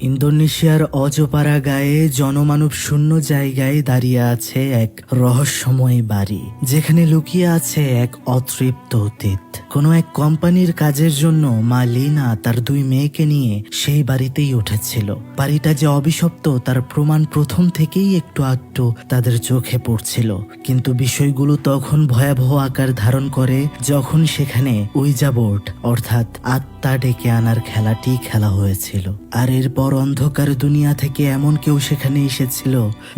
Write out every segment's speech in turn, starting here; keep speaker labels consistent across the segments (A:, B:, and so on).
A: ইন্দোনেশিয়ার অজপাড়া গায়ে জনমানব শূন্য জায়গায় দাঁড়িয়ে আছে এক রহস্যময় বাড়ি, যেখানে লুকিয়ে আছে এক অতৃপ্ত অতীত। কোনো এক কোম্পানির কাজের জন্য মা লিনা তার দুই মেয়েকে নিয়ে সেই বাড়িতেই উঠেছিল। বাড়িটা যে অভিশপ্ত তার প্রমাণ প্রথম থেকেই একটু একটু তাদের চোখে পড়ছিল, কিন্তু বিষয়গুলো তখন ভয়াবহ আকার ধারণ করে যখন সেখানে উইজা বোর্ড অর্থাৎ আত্মা ডেকে আনার খেলাটি খেলা হয়েছিল। আর এরপর অন্ধকার দুনিয়া থেকে এমন কেউ সেখানে এসেছিল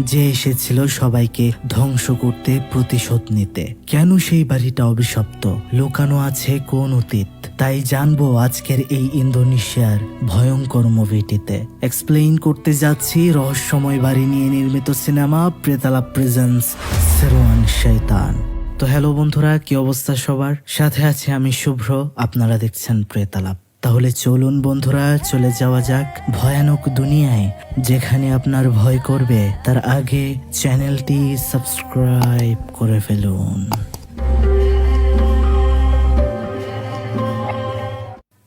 A: যে এসেছিল সবাইকে ধ্বংস করতে, প্রতিশোধ নিতে। কেন সেই বাড়িটা অভিশপ্ত, লুকানো আছে কোন অতীত, তাই জানবো আজকের এই ইন্দোনেশিয়ার ভয়ঙ্কর মুভিটিতে। এক্সপ্লেইন করতে যাচ্ছি রহস্যময় বাড়ি নিয়ে নির্মিত সিনেমা প্রেতালাপ প্রেজেন্টস সেরোয়ান শয়তান। তো হ্যালো বন্ধুরা, কি অবস্থা সবার? সাথে আছে আমি শুভ্র, আপনারা দেখছেন প্রেতালাপ। তাহলে চলুন বন্ধুরা, চলে যাওয়া যাক ভয়ানক দুনিয়ায়, যেখানে আপনার ভয় করবে তার আগে চ্যানেলটি সাবস্ক্রাইব করে ফেলুন।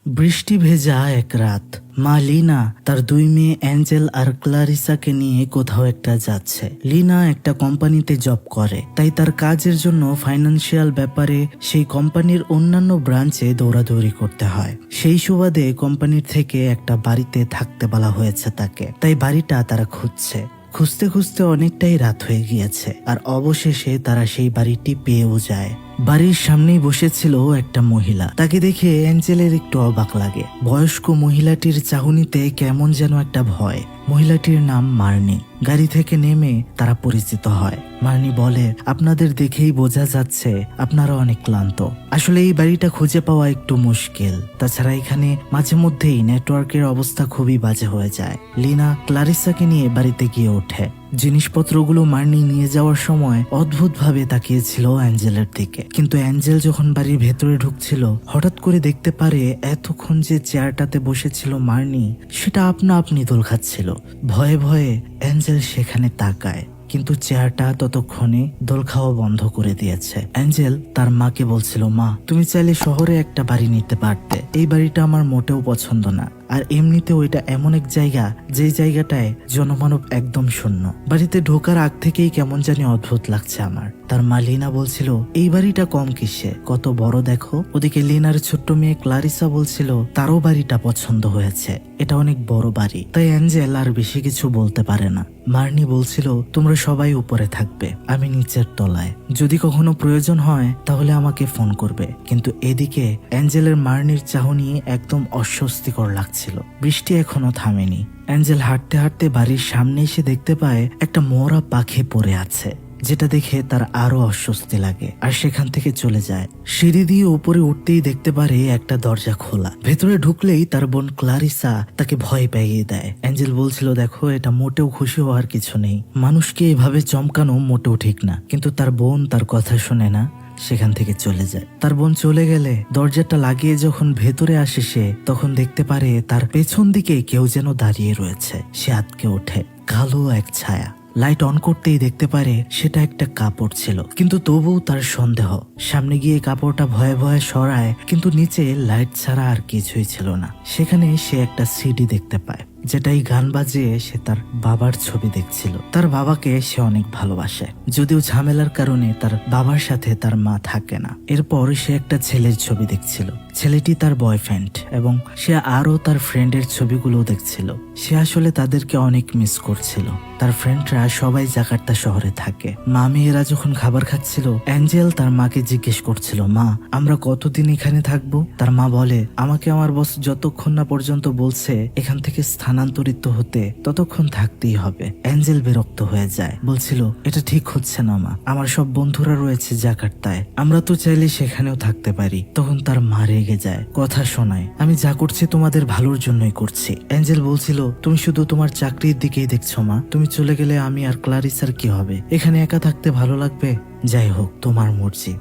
A: বৃষ্টি ভেজা এক রাত, মা লিনা তার দুই মেয়ে অ্যাঞ্জেল আর ক্লারিসাকে নিয়ে কোথাও একটা যাচ্ছে। লিনা একটা কোম্পানিতে জব করে, তাই তার কাজের জন্য ফাইন্যান্সিয়াল ব্যাপারে সেই কোম্পানির অন্যান্য ব্রাঞ্চে দৌড়াদৌড়ি করতে হয়। সেই সুবাদে কোম্পানির থেকে একটা বাড়িতে থাকতে বলা হয়েছে তাকে, তাই বাড়িটা তারা খুঁজছে। খুঁজতে খুঁজতে অনেকটাই রাত হয়ে গিয়েছে, আর অবশেষে তারা সেই বাড়িটি পেয়েও যায়। বাড়ির সামনেই বসেছিল একটা মহিলা। তাকে দেখে অ্যাঞ্জেলের একটু অবাক লাগে। বয়স্ক মহিলাটির চাহনিতে কেমন যেন একটা ভয়। মহিলাটির নাম মার্নি। গাড়ি থেকে নেমে তারা পরিচিত হয়। মার্নি বলে, আপনাদের দেখেই বোঝা যাচ্ছে আপনারা অনেক ক্লান্ত। আসলে এই বাড়িটা খুঁজে পাওয়া একটু মুশকিল, তাছাড়া এখানে মাঝে মধ্যেই নেটওয়ার্কের অবস্থা খুবই বাজে হয়ে যায়। লিনা ক্লারিসাকে নিয়ে বাড়িতে গিয়ে ওঠে। জিনিসপত্রগুলো মার্নি নিয়ে যাওয়ার সময় অদ্ভুতভাবে তাকিয়েছিল অ্যাঞ্জেলের দিকে, কিন্তু অ্যাঞ্জেল যখন বাড়ির ভেতরে ঢুকছিল হঠাৎ করে দেখতে পারে এতক্ষণ যে চেয়ারটাতে বসেছিল মার্নি, সেটা আপনা আপনি দোল খাচ্ছিল। ভয়ে ভয়ে অ্যাঞ্জেল সেখানে তাকায়, কিন্তু চেয়ারটা ততক্ষণে দোল খাওয়া বন্ধ করে দিয়েছে। অ্যাঞ্জেল তার মাকে বলছিল, মা তুমি চাইলে শহরে একটা বাড়ি নিতে পারতে, এই বাড়িটা আমার মোটেও পছন্দ না, আর এমনিতেও এটা এমন এক জায়গা যে জায়গাটায় জনমানব একদম শূন্য। বাড়িতে ঢোকার আগ থেকেই কেমন জানি অদ্ভুত লাগছে আমার। তার মা লিনা বলছিল, এই বাড়িটা কম কিসে, কত বড় দেখো। ওদিকে লিনার ছোট্ট মেয়ে ক্লারিসা বলছিল তারও বাড়িটা পছন্দ হয়েছে, এটা অনেক বড় বাড়ি। তাই অ্যাঞ্জেল আর বেশি কিছু বলতে পারে না। মার্নি বলছিল, তোমরা সবাই উপরে থাকবে, আমি নিচের তলায়, যদি কখনো প্রয়োজন হয় তাহলে আমাকে ফোন করবে। কিন্তু এদিকে অ্যাঞ্জেলের মার্নির চাহনি একদম অস্বস্তিকর লাগছিল। বৃষ্টি এখনো থামেনি। অ্যাঞ্জেল হাঁটতে হাঁটতে বাড়ির সামনে এসে দেখতে পায় একটা মরা পাখি পড়ে আছে, যেটা দেখে তার আরো অস্বস্তি লাগে, আর সেখান থেকে চলে যায়। সিঁড়ি দিয়ে উপরে উঠতেই দেখতে পারে একটা দরজা খোলা। ভেতরে ঢুকলেই তার বোন ক্লারিসা তাকে ভয় পাইয়ে দেয়। অ্যাঞ্জেল বলছিল, দেখো এটা মোটেও খুশি হওয়ার কিছু নেই, মানুষকে এভাবে চমকানো মোটেও ঠিক না। কিন্তু তার বোন তার কথা শুনে না, সেখান থেকে চলে যায়। তার বোন চলে গেলে দরজাটা লাগিয়ে যখন ভেতরে আসে সে, তখন দেখতে পারে তার পেছন দিকে কেউ যেন দাঁড়িয়ে রয়েছে। সে আটকে ওঠে। কালো এক ছায়া। লাইট অন করতেই দেখতে পারে সেটা একটা কাপড় ছিল, কিন্তু তবুও তার সন্দেহ। সামনে গিয়ে কাপড়টা ভয়ে ভয়ে সরায়, কিন্তু নিচে লাইট ছাড়া আর কিছুই ছিল না। সেখানে সে একটা সিডি দেখতে পায়, যেটাই গান বাজিয়ে সে তার বাবার ছবি দেখছিল। তার বাবাকে সে অনেক ভালোবাসে, যদিও ঝামেলার কারণে তার বাবার সাথে তার মা থাকে না। এরপর সে একটা ছেলের ছবি দেখছিল। ছেলেটি তার বয়ফ্রেন্ড, এবং সে আরো তার ফ্রেন্ডের ছবিগুলো দেখছিল। সে আসলে তাদেরকে অনেক মিস করছিল। তার ফ্রেন্ডরা সবাই জাকার্তা শহরে থাকে। মা মেয়েরা যখন খাবার খাচ্ছিল, অ্যাঞ্জেল তার মাকে জিজ্ঞেস করছিল, মা আমরা কতদিন এখানে থাকবো? তার মা বলে, আমাকে আমার বস যতক্ষণ না পর্যন্ত বলছে এখান থেকে স্থানান্তরিত হতে, ততক্ষণ থাকতেই হবে। অ্যাঞ্জেল বিরক্ত হয়ে যায়, বলছিল, এটা ঠিক হচ্ছে না মা, আমার সব বন্ধুরা রয়েছে জাকার্তায়, আমরা তো চাইলে সেখানেও থাকতে পারি। তখন তার মা রেগে যায়, কথা শোনায়, আমি যা করছি তোমাদের ভালোর জন্যই করছি। অ্যাঞ্জেল বলছিল, তুমি শুধু তোমার চাকরির দিকেই দেখছো মা, তুমি চলে গেলে আমি আর ক্লারিসার কি হবে? এখানে একা থাকতে ভালো লাগবে? যাই হোক, তোমার মর্জি।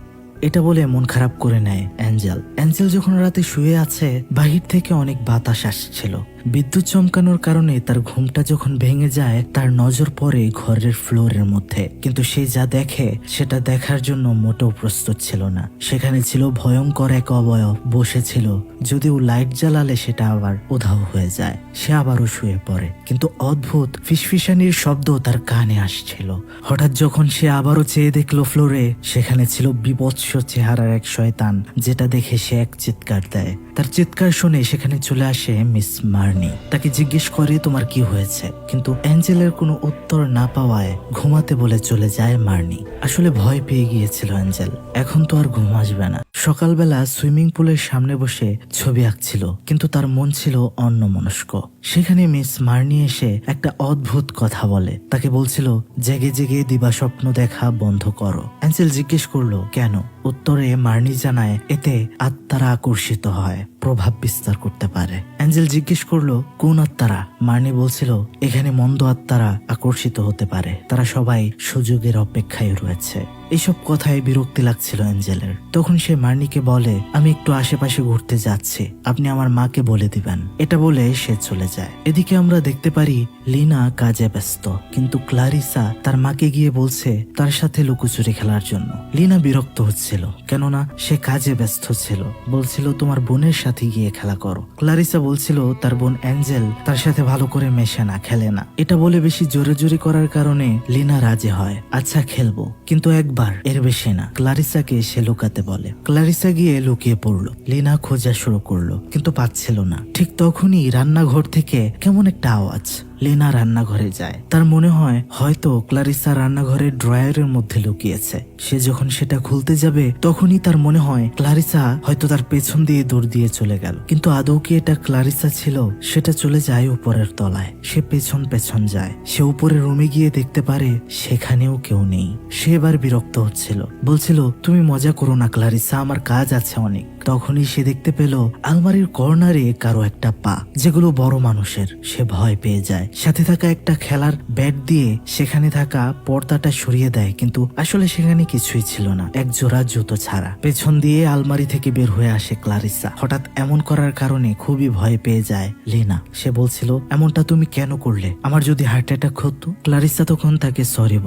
A: এটা বলে মন খারাপ করে নেয় অ্যাঞ্জেল। অ্যাঞ্জেল যখন রাতে শুয়ে আছে, বাহির থেকে অনেক বাতাস আসছিল, বিদ্যুৎ চমকানোর কারণে তার ঘুমটা যখন ভেঙে যায় তার নজর পড়ে ঘরের ফ্লোরের মধ্যে, কিন্তু সে যা দেখে সেটা দেখার জন্য মোটেও প্রস্তুত ছিল না। সেখানে ছিল ভয়ঙ্কর এক অবয়ব বসেছিল, যদিও লাইট জ্বালালে সেটা আবার উধাও হয়ে যায়। সে আবারও শুয়ে পড়ে, কিন্তু অদ্ভুত ফিসফিসানির শব্দ তার কানে আসছিল। হঠাৎ যখন সে আবারও চেয়ে দেখলো ফ্লোরে, সেখানে ছিল বিভৎস চেহারার এক শয়তান, যেটা দেখে সে এক চিৎকার দেয়। তার চিৎকার শুনে সেখানে চলে আসে মিস মার্নি। তাকে জিজ্ঞেস করে তোমার কি হয়েছে, কিন্তু অ্যাঞ্জেলের কোনো উত্তর না পাওয়ায় ঘুমাতে বলে চলে যায় মার্নি। আসলে ভয় পেয়ে গিয়েছিল অ্যাঞ্জেল, এখন তো আর ঘুম আসবে না। সকালবেলা সুইমিং পুলের সামনে বসে ছবি আঁকছিল, কিন্তু তার মন ছিল অন্যমনস্ক। সেখানে মিস মার্নি এসে একটা অদ্ভুত কথা বলে। তাকে বলছিল জেগে জেগে দিবা স্বপ্ন দেখা বন্ধ করো। অ্যাঞ্জেল জিজ্ঞেস করলো কেন? উত্তরে মার্নি জানায় এতে আত্মারা আকর্ষিত হয়, প্রভাব বিস্তার করতে পারে। অ্যাঞ্জেল জিজ্ঞেস করলো কোন আত্মারা? মার্নি বলছিল এখানে মন্দ আত্মারা আকর্ষিত হতে পারে, তারা সবাই সুযোগের অপেক্ষায় রয়েছে। এইসব কথায় বিরক্তি লাগছিল অ্যাঞ্জেলের। তখন সে মার্নিকে বলে আমি একটু আশেপাশে ঘুরতে যাচ্ছি, আপনি আমার মাকে বলে দিবেন। এটা বলে সে চলে যায়। এদিকে আমরা দেখতে পারি লিনা কাজে ব্যস্ত, কিন্তু ক্লারিসা তার মাকে গিয়ে বলছে তার সাথে লুকোচুরি খেলার জন্য। লিনা বিরক্ত হচ্ছিল, কেননা সে কাজে ব্যস্ত ছিল। বলছিল তোমার বোনের সাথে গিয়ে খেলা করো। ক্লারিসা বলছিল তার বোন অ্যাঞ্জেল তার সাথে ভালো করে মেশে না, খেলে না। এটা বলে বেশি জোরে জোরে করার কারণে লিনা রাজি হয়, আচ্ছা খেলবো, কিন্তু একবার, এর বেশি না। ক্লারিসাকে সে লুকাতে বলে। ক্লারিসা গিয়ে লুকিয়ে পড়লো। লিনা খোঁজা শুরু করলো, কিন্তু পাচ্ছিল না। ঠিক তখনই রান্নাঘর থেকে কেমন একটা আওয়াজ। লিনা রান্নাঘরে যায়। তার মনে হয় হয়তো ক্লারিসা রান্নাঘরের ড্রয়ারের মধ্যে লুকিয়েছে। সে যখন সেটা খুলতে যাবে তখনই তার মনে হয় ক্লারিসা হয়তো তার পেছন দিয়ে দৌড় দিয়ে চলে গেল, কিন্তু আদৌ কি এটা ক্লারিসা ছিল? সেটা চলে যায় উপরের তলায়। সে পেছন পেছন যায়। সে উপরের রুমে গিয়ে দেখতে পারে সেখানেও কেউ নেই। সে এবার বিরক্ত হচ্ছিল, বলছিল তুমি মজা করো না ক্লারিসা, আমার কাজ আছে অনেক। তখনই সে দেখতে পেল আলমারির কর্নারে কারো একটা পা, যেগুলো বড় মানুষের। সে ভয় পেয়ে যায়। সাথে থাকা একটা খেলার ব্যাট দিয়ে সেখানে থাকা পর্দাটা সরিয়ে দেয়, কিন্তু আসলে সেখানে কিছুই ছিল না, এক জোড়া জুতো ছাড়া। পেছন দিয়ে আলমারি থেকে বের হয়ে আসে ক্লারিসা। হঠাৎ এমন করার কারণে খুবই ভয় পেয়ে যায় লিনা। সে বলছিল এমনটা তুমি কেন করলে? আমার যদি হার্ট অ্যাটাক হতো? ক্লারিসা তখন তাকে সরি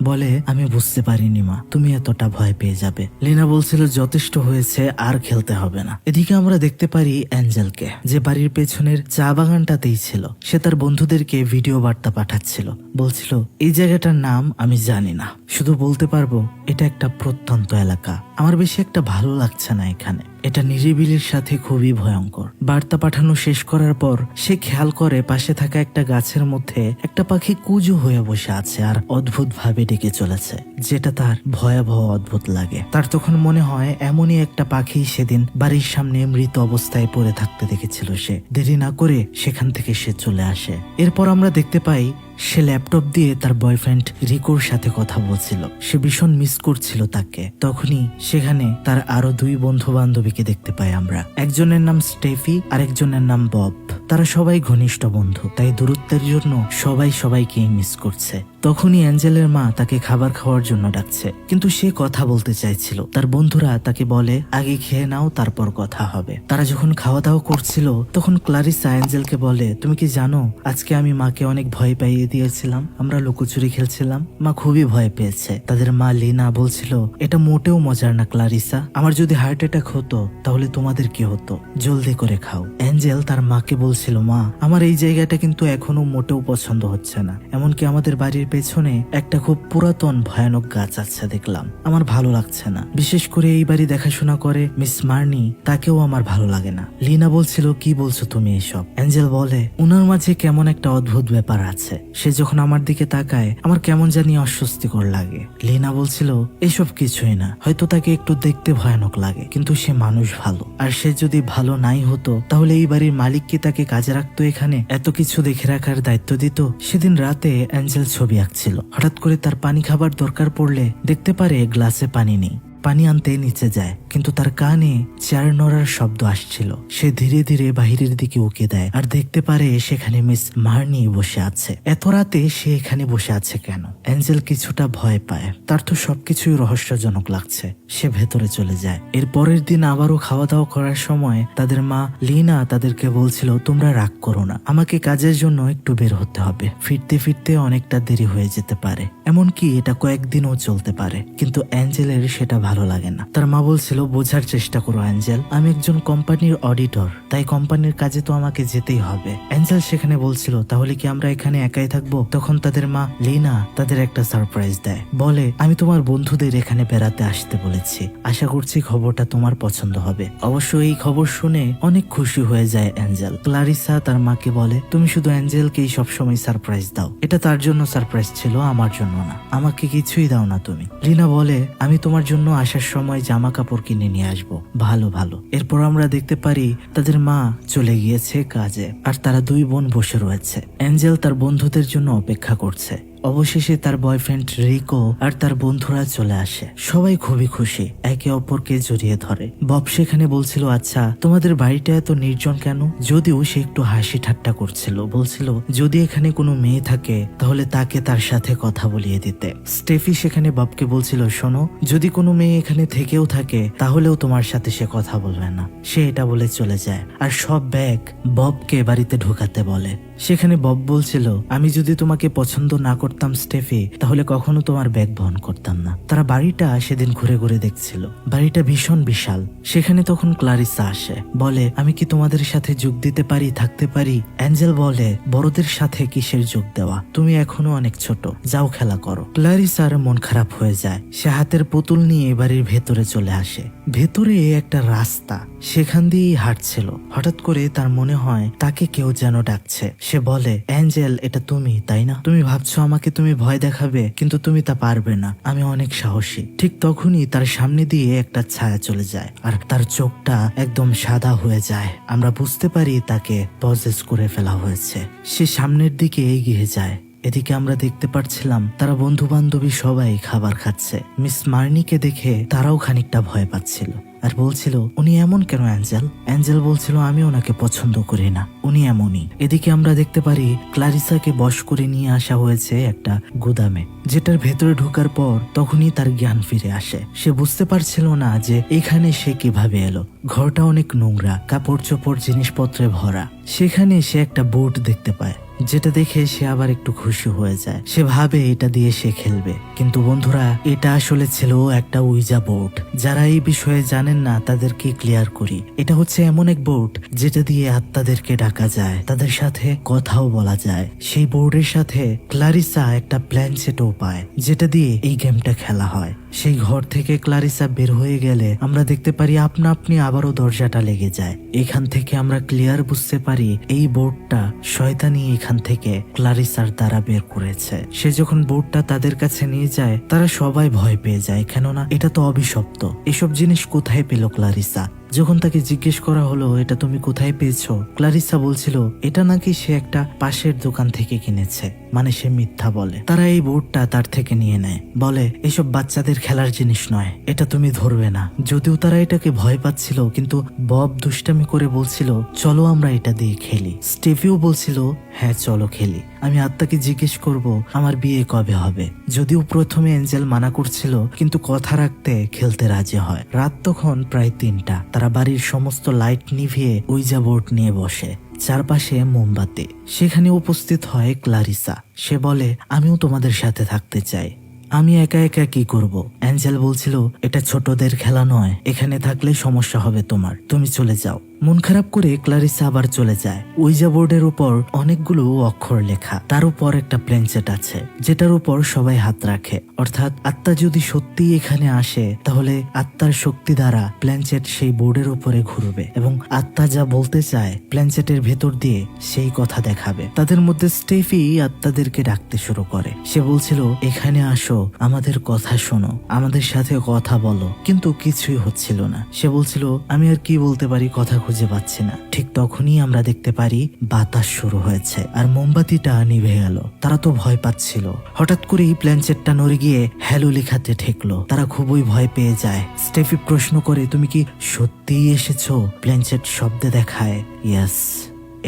A: বলে আমি বুঝতে পারিনি মা, তুমি এতটা ভয় পেয়ে যাবে। লিনা বলছিল যথেষ্ট হয়েছে, আর খেলতে হবে না। এদিকে আমরা দেখতে পারি অ্যাঞ্জেলকে, যে বাড়ির পেছনের চা বাগানটাতেই ছিল। সে তার বন্ধুদেরকে ভিডিও বার্তা পাঠাচ্ছিল, বলছিল এই জায়গাটার নাম আমি জানি না, শুধু বলতে পারবো এটা একটা প্রত্যন্ত এলাকা। আমার বেশি একটা ভালো লাগছে না এখানে, এটা নিরিবিলির সাথে খুবই ভয়ঙ্কর। বার্তা পাঠানো শেষ করার পর সে খেয়াল করে পাশে থাকা একটা গাছের মধ্যে একটা পাখি কুজো হয়ে বসে আছে আর অদ্ভুত ভাবে ডেকে চলেছে, যেটা তার ভয়াবহ অদ্ভুত লাগে। তার তখন মনে হয় এমনই একটা পাখি সেদিন বাড়ির সামনে মৃত অবস্থায় পড়ে থাকতে দেখেছিল সে। দেরি না করে সেখান থেকে সে চলে আসে। এরপর আমরা দেখতে পাই সে ল্যাপটপ দিয়ে তার বয়ফ্রেন্ড রিকোর সাথে কথা বলছিল। সে ভীষণ মিস করছিল তাকে। তখনই সেখানে তার আরো দুই বন্ধু বান্ধবীকে দেখতে পাই আমরা। একজনের নাম স্টেফি আর একজনের নাম বব। তারা সবাই ঘনিষ্ঠ বন্ধু, তাই দূরত্বের জন্য সবাই সবাইকে মিস করছে। তখনই অ্যাঞ্জেলের মা তাকে খাবার খাওয়ার জন্য ডাকছে, কিন্তু সে কথা বলতে চাইছিল। তার বন্ধুরা তাকে বলে আগে খেয়ে নাও, তারপর কথা হবে। তারা যখন খাওয়া দাওয়া করছিল তখন ক্লারিসা অ্যাঞ্জেলকে বলে তুমি কি জানো আজকে আমি মাকে অনেক ভয় পাইয়ে দিয়েছিলাম, আমরা লুকোচুরি খেলছিলাম, মা খুবই ভয় পেয়েছে। তাদের মা লিনা বলছিল এটা মোটেও মজার না ক্লারিসা, আমার যদি হার্ট অ্যাটাক হতো তাহলে তোমাদের কি হতো, জলদি করে খাও। অ্যাঞ্জেল তার মাকে বলছিল মা আমার এই জায়গাটা কিন্তু এখনো মোটেও পছন্দ হচ্ছে না, এমনকি আমাদের বাড়ির পেছনে একটা খুব পুরাতন ভয়ানক গাছ আছে দেখলাম, আমার ভালো লাগছে না। বিশেষ করে এই বাড়ি দেখাশোনা করে মিস মার্নি, তাকেও আমার ভালো লাগে না। লিনা বলছিল কি বলছো তুমি এসব? অ্যাঞ্জেল বলে উনার মাঝে কেমন একটা অদ্ভুত ব্যাপার আছে, সে যখন আমার দিকে তাকায় আমার কেমন জানি অস্বস্তিকর লাগে। লিনা বলছিল এসব কিছুই না, হয়তো তাকে একটু দেখতে ভয়ানক লাগে, কিন্তু সে মানুষ ভালো। আর সে যদি ভালো নাই হতো তাহলে এই বাড়ির মালিক কি তাকে কাজে রাখতো, এখানে এত কিছু দেখে রাখার দায়িত্ব দিত? সেদিন রাতে অ্যাঞ্জেল ছবি আঁকছিল। হঠাৎ করে তার পানি খাবার দরকার পড়লে দেখতে পারে গ্লাসে পানি নেই। পানি আনতে নিচে যায়, কিন্তু তার কানে চেয়ার নড়ার শব্দ আসছিল। সে ধীরে ধীরে বাহিরের দিকে উকে দেয় আর দেখতে পারে সেখানে মিস মার্নি বসে আছে। এত রাতে সে এখানে বসে আছে কেন? অ্যাঞ্জেল কিছুটা ভয় পায়, তার তো সবকিছুই রহস্যজনক লাগছে। সে ভেতরে চলে যায়। এর পরের দিন আবারও খাওয়া দাওয়া করার সময় তাদের মা লিনা তাদেরকে বলছিল, তোমরা রাগ করো না, আমাকে কাজের জন্য একটু বের হতে হবে, ফিরতে ফিরতে অনেকটা দেরি হয়ে যেতে পারে, এমনকি এটা কয়েকদিনও চলতে পারে। কিন্তু অ্যাঞ্জেলের সেটা ভালো লাগে না। তার মা বলছিল, বোঝার চেষ্টা করো অ্যাঞ্জেল, আমি একজন কোম্পানির অডিটর, তাই কোম্পানির কাজে তো আমাকে যেতেই হবে। অ্যাঞ্জেল সেখানে বলছিল, তাহলে কি আমরা এখানে একাই থাকবো? তখন তাদের মা লিনা তাদের একটা সারপ্রাইজ দেয়, বলে, আমি তোমার বন্ধুদের এখানে বেড়াতে আসতে বলেছি, আশা করছি খবরটা তোমার পছন্দ হবে। অবশ্য এই খবর শুনে অনেক খুশি হয়ে যায় অ্যাঞ্জেল। ক্লারিসা তার মাকে বলে, তুমি শুধু অ্যাঞ্জেলকেই সবসময় সারপ্রাইজ দাও, এটা তার জন্য সারপ্রাইজ ছিল, আমার জন্য না, আমাকে কিছুই দাও না তুমি। লিনা বলে, আমি তোমার জন্য আসার সময় জামা কাপড় কিনে নিয়ে আসবো, ভালো ভালো। এরপর আমরা দেখতে পারি তাদের মা চলে গিয়েছে কাজে আর তারা দুই বোন বসে রয়েছে। অ্যাঞ্জেল তার বন্ধুদের জন্য অপেক্ষা করছে। অবশেষে তার বয়ফ্রেন্ড রিকো আর তার বন্ধুরা চলে আসে। সবাই খুবই খুশি, একে অপরকে জড়িয়ে ধরে। বব সেখানে বলছিল, আচ্ছা তোমাদের বাড়িটা এত নির্জন কেন? যদিও সে একটু হাসি ঠাট্টা করছিল, বলছিল যদি এখানে কোনো মেয়ে থাকে তাহলে তাকে তার সাথে কথা বলিয়ে দিতে। স্টেফি সেখানে ববকে বলছিল, শোনো, যদি কোনো মেয়ে এখানে থেকেও থাকে তাহলেও তোমার সাথে সে কথা বলবে না। সে এটা বলে চলে যায় আর সব ব্যাগ ববকে বাড়িতে ঢোকাতে বলে। সেখানে বব বলছিল, আমি যদি তোমাকে পছন্দ না করতাম স্টেফি, তাহলে কখনো তোমার ব্যাগ বহন করতাম না। তারা বাড়িটা সেদিন ঘুরে ঘুরে দেখছিল, বাড়িটা ভীষণ বিশাল। সেখানে তখন ক্লারিসা আসে, বলে, আমি কি তোমাদের সাথে যোগ দিতে পারি, থাকতে পারি? অ্যাঞ্জেল বলে, বড়দের সাথে কিসের যোগ দেওয়া, তুমি এখনো অনেক ছোট, যাও খেলা করো। ক্লারিসার মন খারাপ হয়ে যায়। সে হাতের পুতুল নিয়ে বাড়ির ভেতরে চলে আসে। ভেতরে একটা রাস্তা, সেখান দিয়েই হাঁটছিল। হঠাৎ করে তার মনে হয় তাকে কেউ যেন ডাকছে। সে বলে, অ্যাঞ্জেল, এটা তুমি তাই না? তুমি ভাবছো আমাকে তুমি ভয় দেখাবে, কিন্তু তুমি তা পারবে না, আমি অনেক সাহসী। ঠিক তখনই তার সামনে দিয়ে একটা ছায়া চলে যায় আর তার চোখটা একদম সাদা হয়ে যায়। আমরা বুঝতে পারি তাকে পজেস করে ফেলা হয়েছে। সে সামনের দিকে এগিয়ে যায়। এদিকে আমরা দেখতে পাচ্ছিলাম তারা বন্ধু বান্ধবী সবাই খাবার খাচ্ছে। মিস মার্নিকে দেখে তারাও খানিকটা ভয় পাচ্ছিল আর বলছিল, উনি এমন কেন অ্যাঞ্জেল? অ্যাঞ্জেল বলছিল, আমি ওনাকে পছন্দ করি না, উনি এমনই। এদিকে আমরা দেখতে পারি ক্লারিসাকে বশ করে নিয়ে আসা হয়েছে একটা গুদামে, যেটার ভেতরে ঢোকার পর তখনই তার জ্ঞান ফিরে আসে। সে বুঝতে পারছিল না যে এখানে সে কিভাবে এলো। ঘরটা অনেক নোংরা, কাপড় চোপড় জিনিসপত্রে ভরা। সেখানে সে একটা বোট দেখতে পায়, যেটা দেখে সে আবার একটু খুশি হয়ে যায়। সে ভাবে এটা দিয়ে সে খেলবে, কিন্তু বন্ধুরা, এটা আসলে ছিল একটা উইজা বোর্ড। যারা এই বিষয়ে জানেন না তাদেরকে ক্লিয়ার করি, এটা হচ্ছে এমন এক বোর্ড যেটা দিয়ে আত্মাদেরকে ডাকা যায়, তাদের সাথে কথাও বলা যায়। সেই বোর্ডের সাথে ক্লারিসা একটা প্ল্যানচেটও পায়, যেটা দিয়ে এই গেমটা খেলা হয়। সেই ঘর থেকে ক্লারিসা বের হয়ে গেলে আমরা দেখতে পারি আপনা আপনি আবারও দরজাটা লেগে যায়। এখান থেকে আমরা ক্লিয়ার বুঝতে পারি এই বোর্ডটা শয়তানি এখান থেকে ক্লারিসার দ্বারা বের করেছে। সে যখন বোর্ডটা তাদের কাছে নিয়ে যায় তারা সবাই ভয় পেয়ে যায়, কেননা এটা তো অভিশপ্ত। এসব জিনিস কোথায় পেল ক্লারিসা? যখন তাকে জিজ্ঞেস করা হলো, এটা তুমি কোথায় পেয়েছো, ক্লারিসা বলছিল এটা নাকি সে একটা পাশের দোকান থেকে কিনেছে, মানে সে মিথ্যা বলে। তারা এই বোর্ডটা তার থেকে নিয়ে নেয়, বলে এসব বাচ্চাদের খেলার জিনিস নয়, এটা তুমি ধরবে না। যদিও তারা এটাকে ভয় পাচ্ছিল, কিন্তু বব দুষ্টামি করে বলছিল, চলো আমরা এটা দিয়ে খেলি। স্টেফিও বলছিল, হ্যাঁ চলো খেলি, আমি আত্মাকে জিজ্ঞেস করব আমার বিয়ে কবে হবে। যদিও প্রথমে এঞ্জেল মানা করছিল, কিন্তু কথা রাখতে খেলতে রাজি হয়। রাত তখন প্রায় 3টা। তারা বাড়ির সমস্ত লাইট নিভিয়ে উইজা বোর্ড নিয়ে বসে, চারপাশে মোমবাতি। সেখানে উপস্থিত হয় ক্লারিসা। সে বলে, আমিও তোমাদের সাথে থাকতে চাই। আমি একা একা কি করব? অ্যাঞ্জেল বলছিল, এটা ছোটদের খেলা নয়, এখানে থাকলে সমস্যা হবে তোমার, তুমি চলে যাও। মন খারাপ করে ক্লারিসা আবার চলে যায়। উইজা বোর্ডের উপর অনেকগুলো অক্ষর লেখা, তার উপর একটা প্ল্যানচেট আছে, যেটার উপর সবাই হাত রাখে। অর্থাৎ আত্মা যদি সত্যি এখানে আসে, তাহলে আত্মার শক্তি দ্বারা প্ল্যানচেট সেই বোর্ডের উপরে ঘুরবে এবং আত্মা যা বলতে চায় প্ল্যানচেটের ভেতর দিয়ে সেই কথা দেখাবে। তাদের মধ্যে স্টেফি আত্মাদেরকে ডাকতে শুরু করে। সে বলছিল, এখানে আসো, আমাদের কথা শোনো, আমাদের সাথে কথা বলো, কিন্তু কিছুই হচ্ছিল না। সে বলছিল, আমি আর কি বলতে পারি, কথা খুঁজে পাচ্ছি না। ঠিক তখনই আমরা দেখতে পারি বাতাস শুরু হয়েছে আর মোমবাতিটা নিভে গেল। তারা তো ভয় পাচ্ছিল। হঠাৎ করেই প্ল্যানচেটটা নড়ে গিয়ে হ্যালো লেখাতে ঠেকলো। তারা খুবই ভয় পেয়ে যায়। স্টেফি প্রশ্ন করে, তুমি কি সত্যিই এসেছো? প্ল্যানচেট শব্দে দেখায়, ইয়েস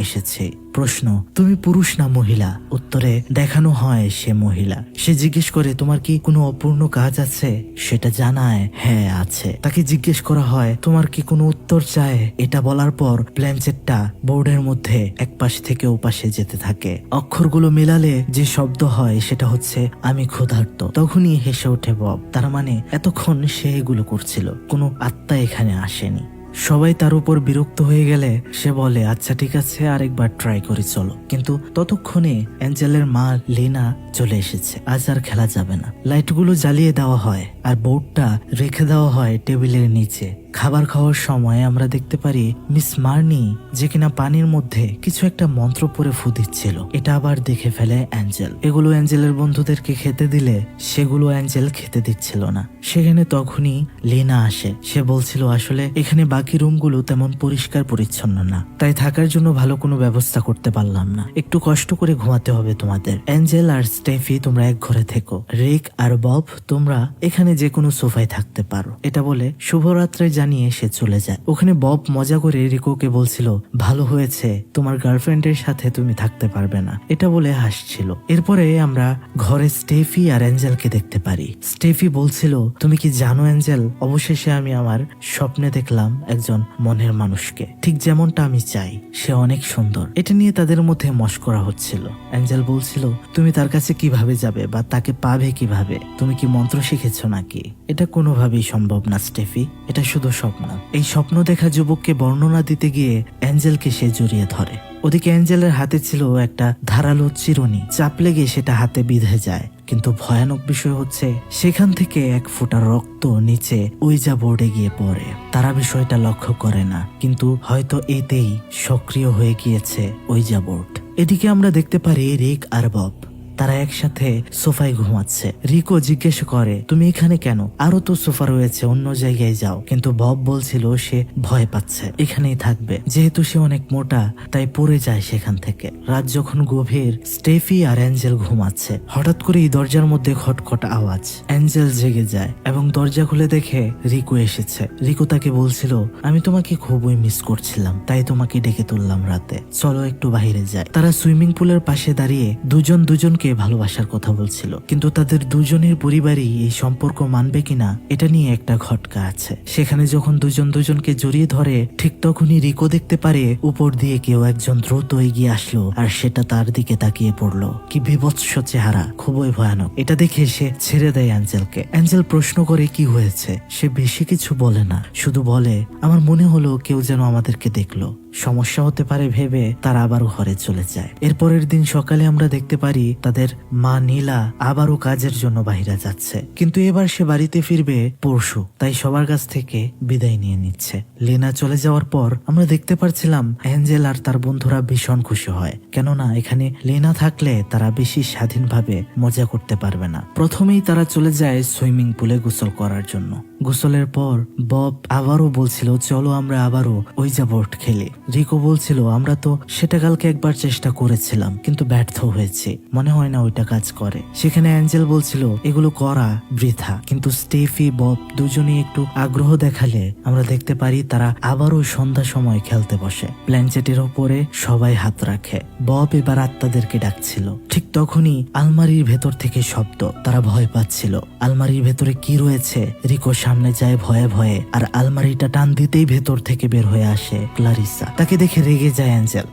A: এসেছে। প্রশ্ন, তুমি পুরুষ না মহিলা? উত্তরে দেখানো হয় সে মহিলা। সে জিজ্ঞেস করে, তোমার কি কোনো অপূর্ণ কাজ আছে? সেটা জানায় হ্যাঁ আছে। তাকে জিজ্ঞেস করা হয়, তোমার কি কোনো উত্তর চায়? এটা বলার পর প্ল্যানচেটটা বোর্ডের মধ্যে এক পাশ থেকে ও পাশে যেতে থাকে। অক্ষরগুলো মেলালে যে শব্দ হয় সেটা হচ্ছে আমি ক্ষুধার্ত। তখনই হেসে ওঠে বব। তার মানে এতক্ষণ সে এগুলো করছিল, কোনো আত্মা এখানে আসেনি। সবাই তার উপর বিরক্ত হয়ে গেলে সে বলে, আচ্ছা ঠিক আছে, আরেকবার ট্রাই করে চলো। কিন্তু ততক্ষণে অ্যাঞ্জেলের মা লিনা চলে এসেছে। আজ আর খেলা যাবে না। লাইটগুলো জ্বালিয়ে দেওয়া হয় আর বোর্ডটা রেখে দেওয়া হয় টেবিলের নিচে। খাবার খাওয়ার সময় আমরা দেখতে পারি মিস মার্নি, যে কিনা পানির মধ্যে কিছু একটা মন্ত্র পড়ে ফু দিচ্ছিল। এটা আবার দেখে ফেলে অ্যাঞ্জেল। এগুলো অ্যাঞ্জেলের বন্ধুদেরকে খেতে দিলে সেগুলো অ্যাঞ্জেল খেতে দিচ্ছিল না। সেখানে তখনই লিনা আসে। সে বলছিল, আসলে এখানে বাকি রুমগুলো তেমন পরিষ্কার পরিচ্ছন্ন না, তাই থাকার জন্য ভালো কোনো ব্যবস্থা করতে পারলাম না। একটু কষ্ট করে ঘুমাতে হবে তোমাদের। অ্যাঞ্জেল আর স্টেফি তোমরা এক ঘরে থেকো। রিক আর বব তোমরা এখানে যে কোনো সোফায় থাকতে পারো। এটা বলে শুভরাত্রে জানিয়ে সে চলে যায়। ওখানে বব মজা করে রিকোকে বলছিল, ভালো হয়েছে তোমার গার্লফ্রেন্ডের সাথে তুমি থাকতে পারবে না, এটা বলে হাসছিল। এরপরে আমরা ঘরে স্টেফি আর অ্যাঞ্জেলকে দেখতে পারি। স্টেফি বলছিল, তুমি কি জানো অ্যাঞ্জেল, অবশেষে আমি আমার স্বপ্নে দেখলাম একজন মনের মানুষকে, ঠিক যেমনটা আমি চাই। সে অনেক সুন্দর। এটা নিয়ে তাদের মধ্যে মশকরা হচ্ছিল। অ্যাঞ্জেল বলছিল, তুমি তার কাছে কিভাবে যাবে বা তাকে পাবে কিভাবে? তুমি কি মন্ত্র শিখেছো নাকি? এটা কোনোভাবেই সম্ভব না স্টেফি, এটা শুধু স্বপ্ন। এই স্বপ্ন দেখা যুবককে বর্ণনা দিতে গিয়ে অ্যাঞ্জেলকে সে জড়িয়ে ধরে। ওদিকে অ্যাঞ্জেলের হাতে ছিল একটা ধারালো চিরুনি। চাপ লেগে সেটা হাতে বিঁধে যায়। কিন্তু ভয়ানক বিষয় হচ্ছে সেখান থেকে এক ফোঁটা রক্ত নিচে ওইজা বোর্ডে গিয়ে পড়ে। তারা বিষয়টা লক্ষ্য করে না, কিন্তু হয়তো এতেই সক্রিয় হয়ে গিয়েছে ওইজা বোর্ড। এদিকে আমরা দেখতে পারি রিক আর বব তারা একসাথে সোফায় ঘুমাচ্ছে। রিকো জিজ্ঞেস করে, তুমি এখানে কেন? আরো তো সোফা রয়েছে, অন্য জায়গায় যাও। কিন্তু বব বলছিল সে ভয় পাচ্ছে, এখানেই থাকবে। যেহেতু সে অনেক মোটা তাই পড়ে যায় সেখান থেকে। রাত যখন গভীর, স্টেফি আর অ্যাঞ্জেল ঘুমাচ্ছে। হঠাৎ করেই দরজার মধ্যে খটখট আওয়াজ। অ্যাঞ্জেল জেগে যায় এবং দরজা খুলে দেখে রিকো এসেছে। রিকো তাকে বলছিল, আমি তোমাকে খুবই মিস করছিলাম, তাই তোমাকে ডেকে তুললাম রাতে, চলো একটু বাইরে যাই। তারা সুইমিং পুলের পাশে দাঁড়িয়ে দুজন দুজনকে ভালোবাসার কথা বলছিল, কিন্তু তাদের দুজনের পরিবারই এই সম্পর্ক মানবে কিনা এটা নিয়ে একটা খটকা আছে। সেখানে যখন দুজন দুজনকে জড়িয়ে ধরে, ঠিক তখনই রিকো দেখতে পারে উপর দিয়ে কেউ একজন দ্রুত এগিয়ে আসলো আর সেটা তার দিকে তাকিয়ে পড়লো। কি বিভৎস চেহারা, খুবই ভয়ানক। এটা দেখে সে ছেড়ে দেয় অ্যাঞ্জেলকে। অ্যাঞ্জেল প্রশ্ন করে, কি হয়েছে? সে বেশি কিছু বলে না, শুধু বলে, আমার মনে হলো কেউ যেন আমাদেরকে দেখলো, সমস্যা হতে পারে ভেবে তারা আবার ঘরে চলে যায়। এরপরের দিন সকালে আমরা দেখতে পারি তাদের মা নীলা আবারও কাজের জন্য বাইরে যাচ্ছে, কিন্তু এবার সে বাড়িতে ফিরবে পরশু, তাই সবার কাছ থেকে বিদায় নিয়ে নিচ্ছে। লিনা চলে যাওয়ার পর আমরা দেখতে পারছিলাম অ্যাঞ্জেল আর তার বন্ধুরা ভীষণ খুশি হয়, কেননা এখানে লিনা থাকলে তারা বেশি স্বাধীনভাবে মজা করতে পারবে না। প্রথমেই তারা চলে যায় সুইমিং পুলে গোসল করার জন্য। গোসলের পর বব আবারও বলছিল, চলো আমরা আবারও ওইজা বোর্ড খেলি। রিকো বলছিল, আমরা তো সেটা কালকে একবার চেষ্টা করেছিলাম কিন্তু ব্যর্থ হয়েছে, মনে হয় না ওইটা কাজ করে। সেখানে অ্যাঞ্জেল বলছিল এগুলো করা বৃথা, কিন্তু স্টেফি বব দুজনেই একটু আগ্রহ দেখালে আমরা দেখতে পারি তারা আবারও সন্ধ্যা সময় খেলতে বসে। প্ল্যানচেটের ওপরে সবাই হাত রাখে। বব এবার আত্মাদেরকে ডাকছিল। ঠিক তখনই আলমারির ভেতর থেকে শব্দ। তারা ভয় পাচ্ছিল আলমারির ভেতরে কি রয়েছে। রিকো সামনে যায় ভয়ে ভয়ে, আর আলমারিটা টান দিতেই ভেতর থেকে বের হয়ে আসে ক্লারিসা। তাকে দেখে রেগে যায় অ্যাঞ্জেল,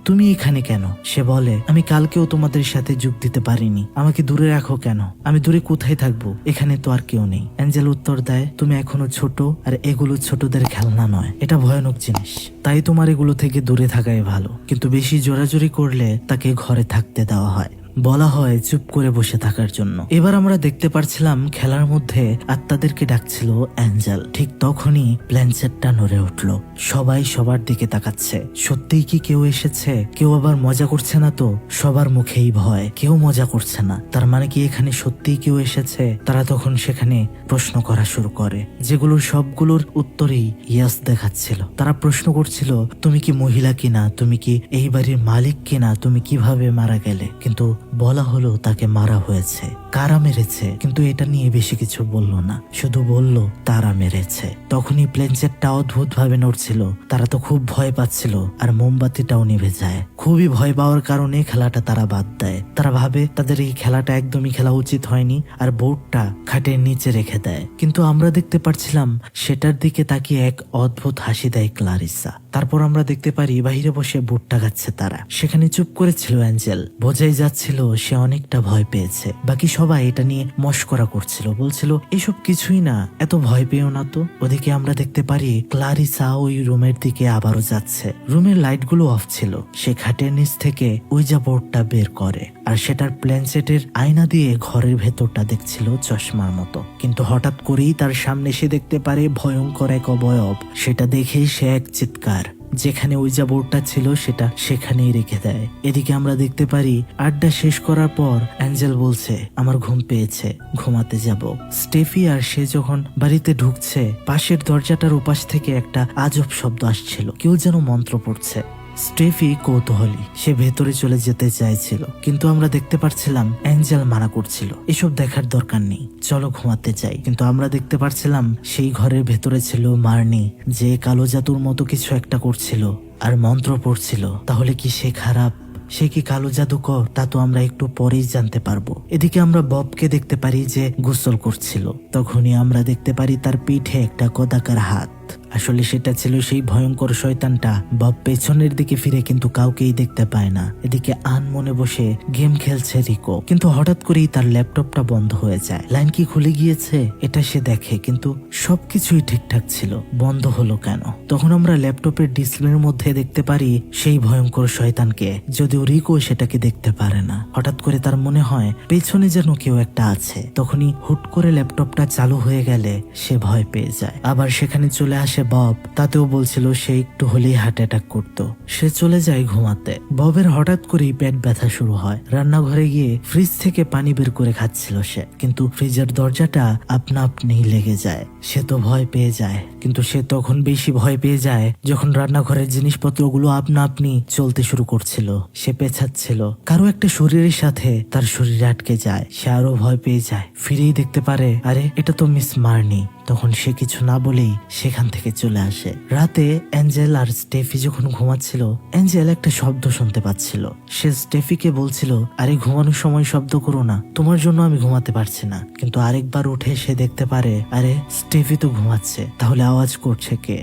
A: তুমি এখানে কেন? সে বলে, আমি কালকেও তোমাদের সাথে যোগ দিতে পারিনি, আমাকে দূরে রাখো কেন? আমি দূরে কোথায় থাকবো? এখানে তো আর কেউ নেই। অ্যাঞ্জেল উত্তর দেয়, তুমি এখনো ছোট, আর এগুলো ছোটদের খেলনা নয়, এটা ভয়ানক জিনিস, তাই তোমার এগুলো থেকে দূরে থাকাই ভালো। কিন্তু বেশি জোরাজোরি করলে তাকে ঘরে থাকতে দেওয়া হয়। বলা হয় চুপ করে বসে থাকার জন্য। এবার আমরা দেখতে পারছিলাম খেলার মধ্যে আত্মাদেরকে ডাকছিল অ্যাঞ্জেল। ঠিক তখনই প্ল্যানচেটটা নড়ে উঠল। সবাই সবার দিকে তাকাচ্ছে। সত্যিই কি কেউ এসেছে? কেউ আবার মজা করছে না তো? সবার মুখেই ভয়, কেউ মজা করছে না। তার মানে কি এখানে সত্যিই কেউ এসেছে? তারা তখন সেখানে প্রশ্ন করা শুরু করে, যেগুলোর সবগুলোর উত্তরেই ইয়াস দেখাচ্ছিল। তারা প্রশ্ন করছিল, তুমি কি মহিলা কিনা? তুমি কি এই বাড়ির মালিক কিনা? তুমি কিভাবে মারা গেলে? কিন্তু বলা হলো তাকে মারা হয়েছে। কারা মেরেছে কিন্তু এটা নিয়ে বেশি কিছু বললো না, শুধু বলল তারা মেরেছে। তখনই প্লেনচেটটা অদ্ভুত ভাবে নড়ছিল। তারা তো খুব ভয় পাচ্ছিল, আর মোমবাতিটাও নিভে যায়। খুবই ভয় পাওয়ার কারণে খেলাটা তারা বাদ দেয়। তারা ভাবে তাদের এই খেলাটা একদমই খেলা উচিত হয়নি, আর বোর্ডটা খাটের নিচে রেখে দেয়। কিন্তু আমরা দেখতে পাচ্ছিলাম সেটার দিকে তাকিয়ে এক অদ্ভুত হাসি দেয় ক্লারিসা। তারপর আমরা দেখতে পারি বাহিরে বসে ভুট্টা খাচ্ছে তারা। সেখানে চুপ করেছিল অ্যাঞ্জেল। বোঝাই যাচ্ছিল সে অনেকটা ভয় পেয়েছে। বাকি সবাই এটা নিয়ে মশকরা করছিল, বলছিল এসব কিছুই না, এত ভয় পেও না তো। ওদিকে আমরা দেখতে পারি ক্লারিসা ওই রুমের দিকে আবারও যাচ্ছে। রুমের লাইটগুলো অফ ছিল। সে খাটের নিচ থেকে ওইজা বোর্ডটা বের করে, আর সেটার প্ল্যানচেটের আয়না দিয়ে ঘরের ভেতরটা দেখছিল চশমার মতো। কিন্তু হঠাৎ করেই তার সামনে সে দেখতে পারে ভয়ঙ্কর এক অবয়ব। সেটা দেখেই সে এক চিৎকার। যেখানে ওইজা বোর্ডটা ছিল সেটা সেখানেই রেখে দেয়। এদিকে আমরা দেখতে পারি আড্ডা শেষ করার পর অ্যাঞ্জেল বলছে, আমার ঘুম পেয়েছে, ঘুমাতে যাব। স্টেফি আর সে যখন বাড়িতে ঢুকছে, পাশের দরজাটার ওপাশ থেকে একটা আজব শব্দ আসছিল, কেউ যেন মন্ত্র পড়ছে। স্টেফি কৌতূহলী, সে ভেতরে চলে যেতে চাইছিল, কিন্তু আমরা দেখতে পাচ্ছিলাম অ্যাঞ্জেল মানা করছিল, এসব দেখার দরকার নেই, চলো ঘুমাতে যাই। কিন্তু আমরা দেখতে পাচ্ছিলাম সেই ঘরের ভেতরে ছিল মার্নি, যে কালো জাদুর মতো কিছু একটা করছিল আর মন্ত্র পড়ছিল। তাহলে কি সে খারাপ? সে কি কালো জাদুকর? তা তো আমরা একটু পরেই জানতে পারবো। এদিকে আমরা ববকে দেখতে পারি যে গোসল করছিল। তখনই আমরা দেখতে পারি তার পিঠে একটা গোদাকার হাত। আসলে সেটা ছিল সেই ভয়ঙ্কর শয়তানটা। বব পেছনের দিকে ফিরে কিন্তু কাউকেই দেখতে পায় না। এদিকে আন মনে বসে গেম খেলছে রিকো, কিন্তু হঠাৎ করেই তার ল্যাপটপটা বন্ধ হয়ে যায়। লাইন কি খুলে গিয়েছে এটা সে দেখে, কিন্তু সবকিছুই ঠিকঠাক ছিল, বন্ধ হলো কেন? তখন আমরা ল্যাপটপের ডিসপ্লের মধ্যে দেখতে পারি সেই ভয়ঙ্কর শয়তানকে, যদিও রিকো সেটাকে দেখতে পারে না। হঠাৎ করে তার মনে হয় পেছনে যেন কেউ একটা আছে। তখনই হুট করে ল্যাপটপটা চালু হয়ে গেলে সে ভয় পেয়ে যায়। আবার সেখানে চলে আসে বব, তাতেও বলছিল সে একটু হলেই হার্ট অ্যাটাক করতো। সে চলে যায় ঘুমাতে। ববের হঠাৎ করেই পেট ব্যথা শুরু হয়। রান্নাঘরে গিয়ে ফ্রিজ থেকে পানি বের করে খাচ্ছিল সে, কিন্তু ফ্রিজের দরজাটা আপনা আপনি লেগে যায়। সে তো ভয় পেয়ে যায়, কিন্তু সে তখন বেশি ভয় পেয়ে যায় যখন রান্নাঘরের জিনিসপত্রগুলো আপনা আপনি চলতে শুরু করছিল। সে পেছাচ্ছিল, কারো একটা শরীরের সাথে তার শরীরে আটকে যায়। সে আরো ভয় পেয়ে যায়। ফিরেই দেখতে পারে আরে এটা তো মিস মার্নি। তখন সে কিছু না বলেই সেখান থেকে চলে আসে। রাতে অ্যাঞ্জেল আর স্টেফি যখন ঘুমাচ্ছিল, অ্যাঞ্জেল একটা শব্দ শুনতে পাচ্ছিল। সে স্টেফিকে বলছিল, আরে ঘুমানোর সময় শব্দ করো না, তোমার জন্য আমি ঘুমাতে পারছি না। কিন্তু আরেকবার উঠে সে দেখতে পারে আরে স্টেফি তো ঘুমাচ্ছে, তাহলে আওয়াজ করছে কে?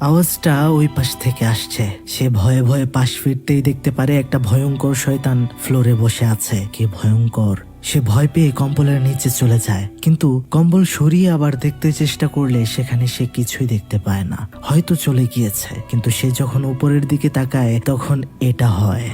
A: আওয়াজটা ওই পাশ থেকে আসছে। সে ভয়ে ভয়ে পাশ ফিরতেই দেখতে পারে একটা ভয়ঙ্কর শয়তান ফ্লোরে বসে আছে। কি ভয়ঙ্কর! সে ভয় পেয়ে কম্বলের নিচে চলে যায়, কিন্তু কম্বল সরিয়ে আবার দেখতে চেষ্টা করলে সেখানে সে কিছুই দেখতে পায় না। হয়তো চলে গিয়েছে, কিন্তু সে যখন উপরের দিকে তাকায় তখন এটা হয়।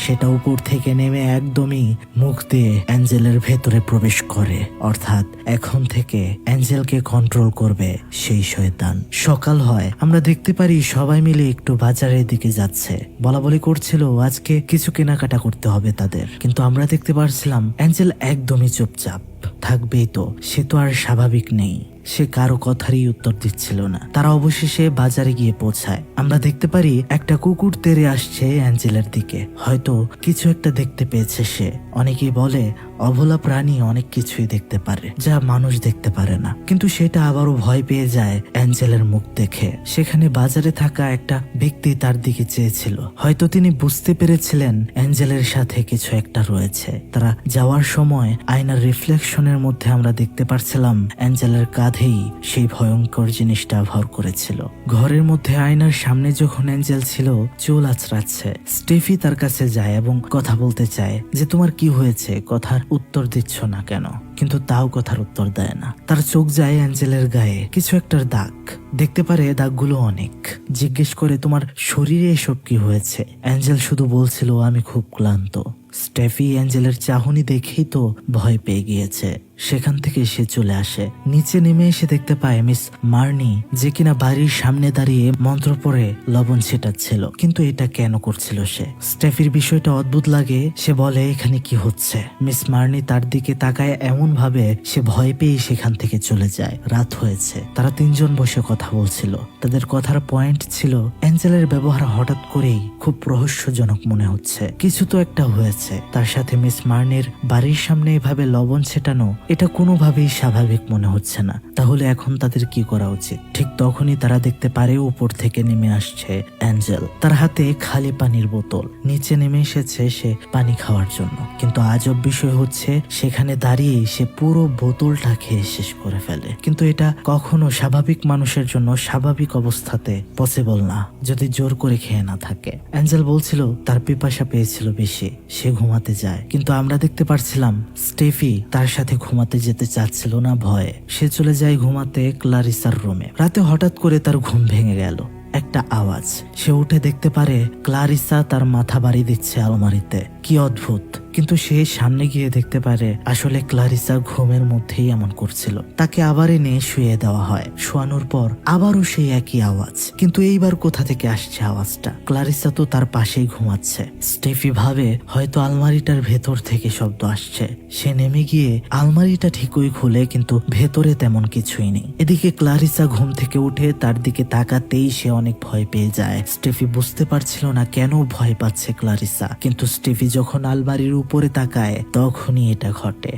A: সেটা উপর থেকে নেমে একদমই মুখ দিয়ে অ্যাঞ্জেলের ভেতরে প্রবেশ করে। অর্থাৎ এখন থেকে অ্যাঞ্জেলকে কন্ট্রোল করবে সেই শয়তান। সকাল হয়, আমরা দেখতে পারি সবাই মিলে একটু বাজারের দিকে যাচ্ছে। বলাবলি করছিল আজকে কিছু কেনাকাটা করতে হবে তাদের, কিন্তু আমরা দেখতে পারছিলাম অ্যাঞ্জেল একদমই চুপচাপ। থাকবেই তো, সে তো আর স্বাভাবিক নেই। সে কারো কথারই উত্তর দিচ্ছিল না। তারা অবশেষে বাজারে গিয়ে পৌঁছায়। আমরা দেখতে পারি একটা কুকুর তেড়ে আসছে অ্যাঞ্জেলের দিকে। হয়তো কিছু একটা দেখতে পেয়েছে সে। অনেকেই বলে অবলা প্রাণী অনেক কিছুই দেখতে পারে যা মানুষ দেখতে পারে না, কিন্তু সেটা আবারও ভয় পেয়ে যায় অ্যাঞ্জেলের মুখ দেখে। সেখানে বাজারে থাকা একটা ব্যক্তি তার দিকে চেয়েছিল। হয়তো তিনি বুঝতে পেরেছিলেন অ্যাঞ্জেলের সাথে কিছু একটা রয়েছে। তারা যাওয়ার সময় আয়নার রিফ্লেকশনের মধ্যে আমরা দেখতে পারছিলাম অ্যাঞ্জেলের কাঁধেই সেই ভয়ঙ্কর জিনিসটা ভর করেছিল। ঘরের মধ্যে আয়নার সামনে যখন অ্যাঞ্জেল ছিল চুল আঁচড়াচ্ছে, স্টেফি তার কাছে যায় এবং কথা বলতে চায় যে তোমার কি হয়েছে, কথার উত্তর দিচ্ছ না কেন? কিন্তু তাও কথার উত্তর দেয় না। তার চোখ যায় অ্যাঞ্জেলের গায়ে কিছু একটার দাগ। দেখতে পারে দাগগুলো অনেক। জিজ্ঞেস করে তোমার শরীরে এসব কি হয়েছে? অ্যাঞ্জেল শুধু বলছিল আমি খুব ক্লান্ত। স্টেফি অ্যাঞ্জেলের চাহনি দেখেই তো ভয় পেয়ে গিয়েছে। সেখান থেকে সে চলে আসে। নিচে নেমে এসে দেখতে পায় মিস মার্নি, যে কিনা বাড়ির সামনে দাঁড়িয়ে মন্ত্র পড়ে লবণ ছেটাচ্ছিল। কিন্তু এটা কেন করছিল সে? স্টেফির বিষয়টা অদ্ভুত লাগে। সে বলে, এখানে কি হচ্ছে? মিস মার্নি তার দিকে তাকায় এমন ভাবে সে ভয় পেয়ে সেখান থেকে চলে যায়। রাত হয়েছে, তারা তিনজন বসে কথা বলছিল। তাদের কথার পয়েন্ট ছিল অ্যাঞ্জেলের ব্যবহার হঠাৎ করেই খুব রহস্যজনক মনে হচ্ছে। কিছু তো একটা হয়েছে। তার সাথে মিস মার্নির বাড়ির সামনে এভাবে লবণ ছেটানো, এটা কোনোভাবেই স্বাভাবিক মনে হচ্ছে না। তাহলে এখন তাদের কি করা উচিত? ঠিক তখনই তারা দেখতে পারে উপর থেকে নেমে আসছে অ্যাঞ্জেল। তার হাতে খালি পানির বোতল। নিচে নেমে এসেছে সে পানি খাওয়ার জন্য। কিন্তু আজব বিষয় হচ্ছে সেখানে দাঁড়িয়ে সে পুরো বোতলটা খেয়ে শেষ করে ফেলে। কিন্তু এটা কখনো স্বাভাবিক মানুষের জন্য স্বাভাবিক অবস্থাতে পসিবল না, যদি জোর করে খেয়ে না থাকে। অ্যাঞ্জেল বলছিল তার পিপাসা পেয়েছিল বেশি, সে ঘুমাতে যায়। কিন্তু আমরা দেখতে পারছিলাম স্টেফি তার সাথে ঘুমাতে যেতে চাচ্ছিল না ভয়ে। সে চলে যায় ঘুমাতে ক্লারিসার রুমে। রাতে হঠাৎ করে তার ঘুম ভেঙে গেল। একটা আওয়াজ। সে উঠে দেখতে পারে ক্লারিসা তার মাথা বাড়ি দিচ্ছে আলমারিতে। কি অদ্ভুত! কিন্তু সে সামনে গিয়ে দেখতে পারে আসলে ক্লারিসা ঘুমের মধ্যেই এমন করছিল। তাকে আবার এনে শুয়ে দেওয়া হয়। শোয়ানোর পর আবারও সেই একই আওয়াজ। কিন্তু এইবার কোথা থেকে আসছে আওয়াজটা? ক্লারিসা তো তার পাশেই ঘুমাচ্ছে। স্টেফি ভাবে হয়তো আলমারিটার ভেতর থেকে শব্দ আসছে। সে নেমে গিয়ে আলমারিটা ঠিকই খুলে, কিন্তু ভেতরে তেমন কিছুই নেই। এদিকে ক্লারিসা ঘুম থেকে উঠে তার দিকে তাকাতেই সে অনেক ভয় পেয়ে যায়। স্টেফি বুঝতে পারছিল না কেন ভয় পাচ্ছে ক্লারিসা। কিন্তু স্টেফি যখন আলমারির উপরে তাকায় তখনই এটা ঘটে।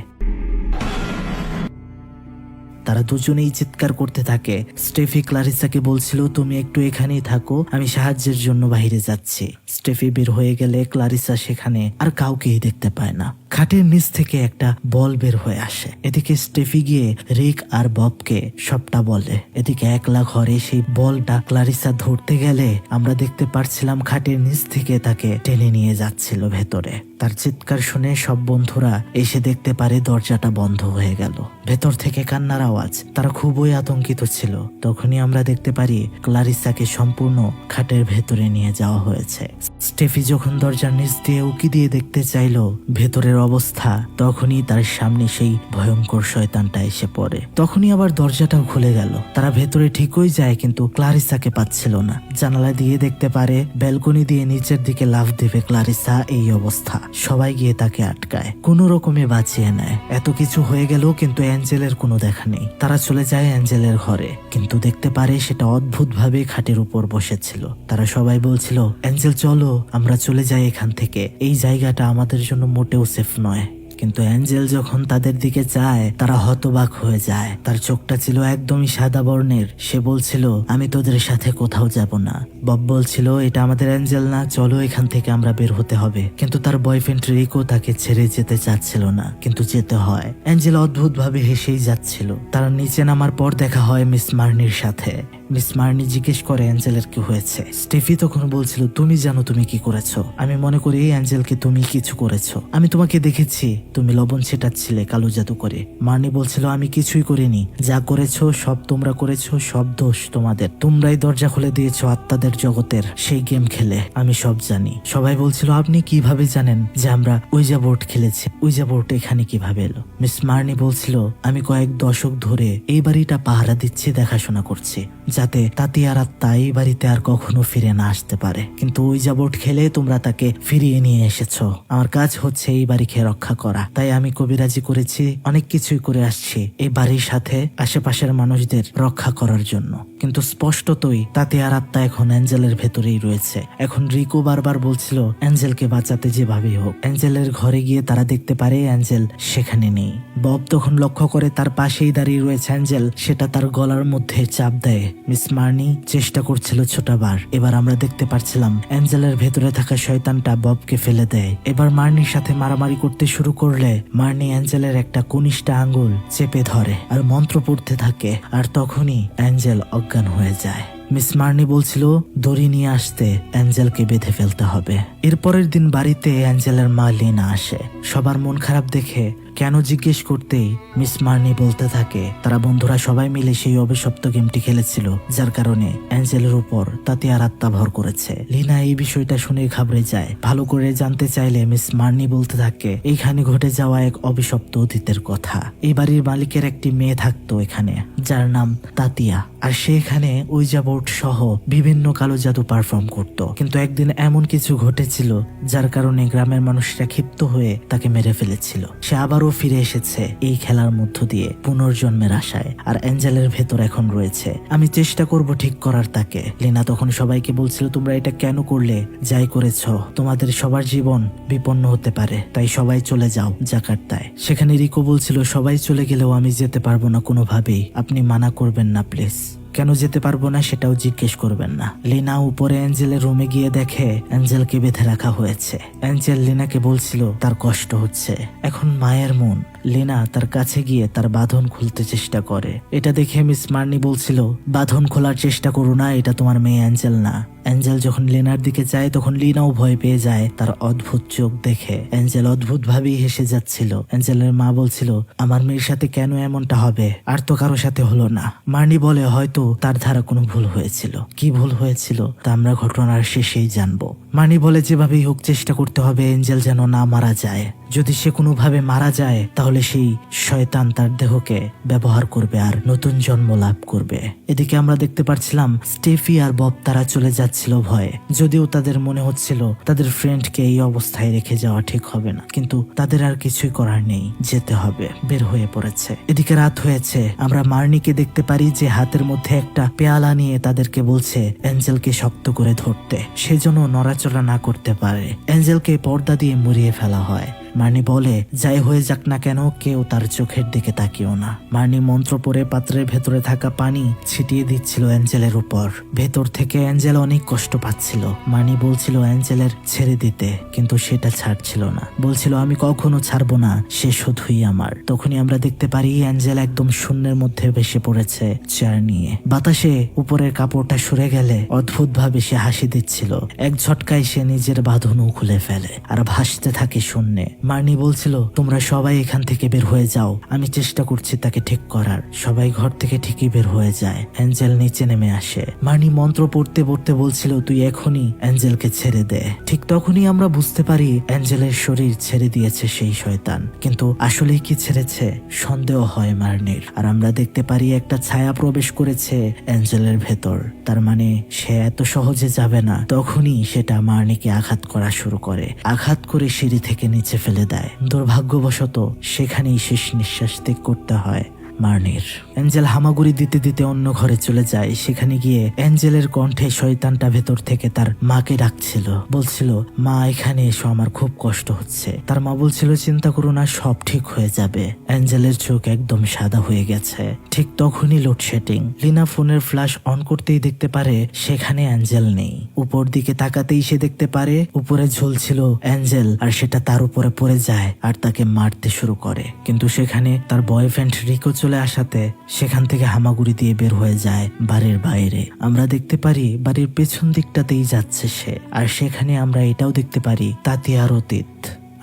A: তারা দুজনেই চিৎকার করতে থাকে। স্টেফি ক্লারিসাকে বলছিল, তুমি একটু এখানেই থাকো, আমি সাহায্যের জন্য বাইরে যাচ্ছি। স্টেফি বের হয়ে গেলে ক্লারিসা সেখানে আর কাউকেই দেখতে পায় না। খাটের নিচ থেকে একটা বল বের হয়ে আসে। এদিকে স্টেফি গিয়ে রিক আর ববকে সবটা বলে। এদিকে একলা ঘরে সেই বলটা ক্লারিসা ধরতে গেলে আমরা দেখতে পারছিলাম খাটের নিচ থেকে তাকে টেনে নিয়ে যাচ্ছিল ভেতরে। তার চিৎকার শুনে সব বন্ধুরা এসে দেখতে পারে দরজাটা বন্ধ হয়ে গেল। ভেতর থেকে কান্নার আওয়াজ। তারা খুবই আতঙ্কিত ছিল। তখনই আমরা দেখতে পারি ক্লারিসাকে সম্পূর্ণ খাটের ভেতরে নিয়ে যাওয়া হয়েছে। স্টেফি যখন দরজার নিচ দিয়ে উকি দিয়ে দেখতে চাইলো ভেতরের অবস্থা, তখনই তার সামনে সেই ভয়ঙ্কর শয়তানটা এসে পড়ে। তখনই আবার দরজাটাও খুলে গেল। তারা ভেতরে ঠিকই যায়, কিন্তু ক্লারিসাকে পাচ্ছিল না। জানালা দিয়ে দেখতে পারে ব্যালকনি দিয়ে নিচের দিকে লাফ দেবে ক্লারিসা। এই অবস্থা, সবাই গিয়ে তাকে আটকায়, কোনো রকমে বাঁচিয়ে নেয়। এত কিছু হয়ে গেল, কিন্তু অ্যাঞ্জেলের কোনো দেখা নেই। তারা চলে যায় অ্যাঞ্জেলের ঘরে, কিন্তু দেখতে পারে সেটা অদ্ভুত ভাবে খাটের উপর বসেছিল। তারা সবাই বলছিল, অ্যাঞ্জেল চলো আমরা চলে যাই এখান থেকে, এই জায়গাটা আমাদের জন্য মোটেও সেফ নয়। কিন্তু অ্যাঞ্জেল যখন তাদের দিকে যায় তারা হতবাক হয়ে যায়। তার চোখটা ছিল একদমই সাদা বর্ণের। সে বলছিল, আমি তোদের সাথে কোথাও যাব না। বব বলছিল, এটা আমাদের অ্যাঞ্জেল না, চলো এখান থেকে আমরা বের হতে হবে। কিন্তু তার বয়ফ্রেন্ড রিকো তাকে ছেড়ে যেতে চাচ্ছিল না, কিন্তু যেতে হয়। অ্যাঞ্জেল অদ্ভুত ভাবে হেসেই যাচ্ছিল। তারা নিচে নামার পর দেখা হয় মিস মার্নির সাথে। মিস মার্নি জিজ্ঞেস করে অ্যাঞ্জেলের কি হয়েছে। স্টেফি তখন বলছিল, তুমি জানো তুমি কি করেছো। আমি মনে করি অ্যাঞ্জেলকে তুমি কিছু করেছো। আমি তোমাকে দেখেছি, তুমি লবণ ছেটাচ্ছিলে কালো জাদু করে। মার্নি বলছিল, আমি কিছুই করিনি, যা করেছো সব তোমরা করেছো, সব দোষ তোমাদের। তোমরাই দরজা খুলে দিয়েছো আত্মাদের জগতের সেই গেম খেলে, আমি সব জানি। সবাই বলছিল, আপনি কিভাবে জানেন যে আমরা উইজা বোর্ড খেলেছি? উইজা বোর্ড এখানে কিভাবে এলো? মিস মার্নি বলছিল, আমি কয়েক দশক ধরে এই বাড়িটা পাহারা দিচ্ছি, দেখাশোনা করছি, যাতে তাতিয়ার আত্মা এই বাড়িতে আর কখনো ফিরে না আসতে পারে। কিন্তু উইজা বোর্ড খেলে তোমরা তাকে ফিরিয়ে নিয়ে এসেছো। আমার কাজ হচ্ছে এই বাড়িকে রক্ষা করা, তাই আমি কবিরাজি করেছি, অনেক কিছুই করে আসছি এই বাড়ির সাথে আশেপাশের মানুষদের রক্ষা করার জন্য। কিন্তু স্পষ্টতই তাতিয়ার আত্মা এখন অ্যাঞ্জেলের ভেতরেই রয়েছে। এখন রিকো বারবার বলছিল অ্যাঞ্জেলকে বাঁচাতে যেভাবেই হোক। অ্যাঞ্জেলের ঘরে গিয়ে তারা দেখতে পারে অ্যাঞ্জেল সেখানে নেই। বব তখন লক্ষ্য করে তার পাশেই দাঁড়িয়ে রয়েছে অ্যাঞ্জেল, সেটা তার গলার মধ্যে চাপ দেয়। মিস মার্নি চেষ্টা করছিল ছোটাবার। এবার আমরা দেখতে পাচ্ছিলাম অ্যাঞ্জেলের ভেতরে থাকা শয়তানটা ববকে ফেলে দেয়। এবার মার্নির সাথে মারামারি করতে শুরু করলে মার্নি অ্যাঞ্জেলের একটা কনিষ্ঠ আঙ্গুল চেপে ধরে আর মন্ত্র পড়তে থাকে। আর তখনই অ্যাঞ্জেল অজ্ঞান হয়ে যায়। মিস মার্নি বলছিল দড়ি নিয়ে আসতে অ্যাঞ্জেলকে বেঁধে ফেলতে হবে। এরপরের দিন বাড়িতে অ্যাঞ্জেলের মা লিনা আসে। সবার মন খারাপ দেখে কেন জিজ্ঞেস করতেই মিস মার্নি বলতে থাকে তারা বন্ধুরা সবাই মিলে সেই অভিশপ্ত গেমটি খেলেছিল, যার কারণে অ্যাঞ্জেলের উপর তাতিয়ার আত্মা ভর করেছে। লিনা এই বিষয়টা শুনে ঘাবড়ে যায়। ভালো করে জানতে চাইলে মিস মার্নি বলতে থাকে এইখানে ঘটে যাওয়া এক অভিশপ্ত অতীতের কথা। এই বাড়ির মালিকের একটি মেয়ে থাকতো এখানে, যার নাম তাতিয়া, আর সে এখানে ওইজা বোর্ড সহ বিভিন্ন কালো জাদু পারফর্ম করত। কিন্তু একদিন এমন কিছু ঘটেছিল যার কারণে গ্রামের মানুষরা ক্ষিপ্ত হয়ে তাকে মেরে ফেলেছিল। সে আবারও ফিরে এসেছে এই খেলার মধ্য দিয়ে পুনর্জন্মের আশায়, আর অ্যাঞ্জেলের ভেতর এখন রয়েছে। আমি চেষ্টা করব ঠিক করার তাকে। লিনা তখন সবাইকে বলছিল তোমরা এটা কেন করলে? যাই করেছ তোমাদের সবার জীবন বিপন্ন হতে পারে, তাই সবাই চলে যাও জাকার্তায়। সেখানে রিকো বলছিল সবাই চলে গেলেও আমি যেতে পারবো না কোনোভাবেই, আপনি মানা করবেন না প্লিজ। কেন যেতে পারবো না সেটাও জিজ্ঞেস করবেন না। লিনা উপরে অ্যাঞ্জেলের রুমে গিয়ে দেখে অ্যাঞ্জেলকে বেঁধে রাখা হয়েছে। অ্যাঞ্জেল লিনাকে বলছিল তার কষ্ট হচ্ছে। এখন মায়ের মন। লিনা তার কাছে গিয়ে তার বাঁধন খুলতে চেষ্টা করে। এটা দেখে মিস মার্নি বলছিল বাঁধন খোলার চেষ্টা করো না, এটা তোমার মেয়ে অ্যাঞ্জেল না। অ্যাঞ্জেল যখন লিনার দিকে যায় তখন লিনাও ভয় পেয়ে যায় তার অদ্ভুত চোখ দেখে। অ্যাঞ্জেল অদ্ভুত ভাবেই হেসে যাচ্ছিল। অ্যাঞ্জেলের মা বলছিল আমার মেয়ের সাথে কেন এমনটা হবে, আর তো কারো সাথে হলো না। মার্নি বলে হয়তো তার ধারা কোনো ভুল হয়েছিল। কি ভুল হয়েছিল তা আমরা ঘটনার শেষেই জানবো। মার্নি বলে যেভাবেই হোক চেষ্টা করতে হবে অ্যাঞ্জেল যেন না মারা যায়। যদি সে কোনোভাবে মারা যায় তাহলে সেই শয়তান তার দেহকে ব্যবহার করবে আর নতুন জন্ম লাভ করবে। এদিকে আমরা দেখতে পাচ্ছিলাম স্টেফি আর বব তারা চলে যাচ্ছিল ভয়ে, যদিও তাদের মনে হচ্ছিল তাদের ফ্রেন্ডকে এই অবস্থায় রেখে যাওয়া ঠিক হবে না, কিন্তু তাদের আর কিছুই করার নেই, যেতে হবে। বের হয়ে পড়েছে। এদিকে রাত হয়েছে। আমরা মার্নিকে দেখতে পারি যে হাতের মধ্যে একটা পেয়ালা নিয়ে তাদেরকে বলছে অ্যাঞ্জেলকে শক্ত করে ধরতে, সেজন্য নড়াচড়া না করতে পারে। অ্যাঞ্জেলকে পর্দা দিয়ে মুড়িয়ে ফেলা হয়। মার্নি বলে যাই হয়ে যাক না কেন কেউ তার চোখের দিকে তাকিও না। মার্নি মন্ত্র পড়ে পাত্রের ভেতরে থাকা পানি ছিটিয়ে দিচ্ছিল অ্যাঞ্জেলের উপর। ভেতর থেকে অ্যাঞ্জেল অনেক কষ্ট পাচ্ছিল। মার্নি বলছিল অ্যাঞ্জেলের ছেড়ে দিতে, কিন্তু সেটা ছাড়ছিল না। বলছিল আমি কখনো ছাড়বো না, সে শুধুই আমার। তখনই আমরা দেখতে পারি অ্যাঞ্জেল একদম শূন্যের মধ্যে ভেসে পড়েছে চেয়ার নিয়ে। বাতাসে উপরের কাপড়টা সরে গেলে অদ্ভুত ভাবে সে হাসি দিচ্ছিল। এক ঝটকায় সে নিজের বাঁধনও খুলে ফেলে আর ভাসতে থাকে শূন্যে। মার্নি বলছিল তোমরা সবাই এখান থেকে বের হয়ে যাও, আমি চেষ্টা করছি তাকে ঠিক করার। সবাই ঘর থেকে ঠিকই বের হয়ে যায়। অ্যাঞ্জেল নিচে নেমে আসে। মার্নি মন্ত্র পড়তে পড়তে বলছিল তুই এখনই অ্যাঞ্জেলকে ছেড়ে দে। ঠিক তখনই আমরা বুঝতে পারি অ্যাঞ্জেলের শরীর ছেড়ে দিয়েছে সেই শয়তান, কিন্তু আসলে কি ছেড়েছে সন্দেহ হয় মার্নির। আর আমরা দেখতে পারি একটা ছায়া প্রবেশ করেছে অ্যাঞ্জেলের ভেতর। তার মানে সে এত সহজে যাবে না। তখনই সেটা মার্নিকে আঘাত করা শুরু করে। আঘাত করে সিঁড়ি থেকে নিচে ফেলে দেয়। দুর্ভাগ্যবশত সেখানেই শেষ নিঃশ্বাস ত্যাগ করতে হয় মার্নির। অ্যাঞ্জেল হামাগুড়ি দিতে দিতে অন্য ঘরে চলে যায়। সেখানে গিয়ে অ্যাঞ্জেলের কণ্ঠে শয়তানটা ভেতর থেকে তার মাকে ডাকছিল। বলছিল মা এখানে এসো, আমার খুব কষ্ট হচ্ছে। তার মা বলছিল চিন্তা করো না, সব ঠিক হয়ে যাবে। অ্যাঞ্জেলের চোখ একদম সাদা হয়ে গেছে। ঠিক তখনই লোডশেডিং। লিনা ফোনের ফ্ল্যাশ অন করতেই দেখতে পারে সেখানে অ্যাঞ্জেল নেই। উপর দিকে তাকাতেই সে দেখতে পারে উপরে ঝুলছিল অ্যাঞ্জেল, আর সেটা তার উপরে পড়ে যায় আর তাকে মারতে শুরু করে। কিন্তু সেখানে তার বয়ফ্রেন্ড রিকো চলে আসাতে সেখান থেকে হামাগুড়ি দিয়ে বের হয়ে যায় বাড়ির বাইরে। আমরা দেখতে পারি বাড়ির পেছন দিকটাতেই যাচ্ছে সে। আর সেখানে আমরা এটাও দেখতে পারি তাতিয়ার অতীত।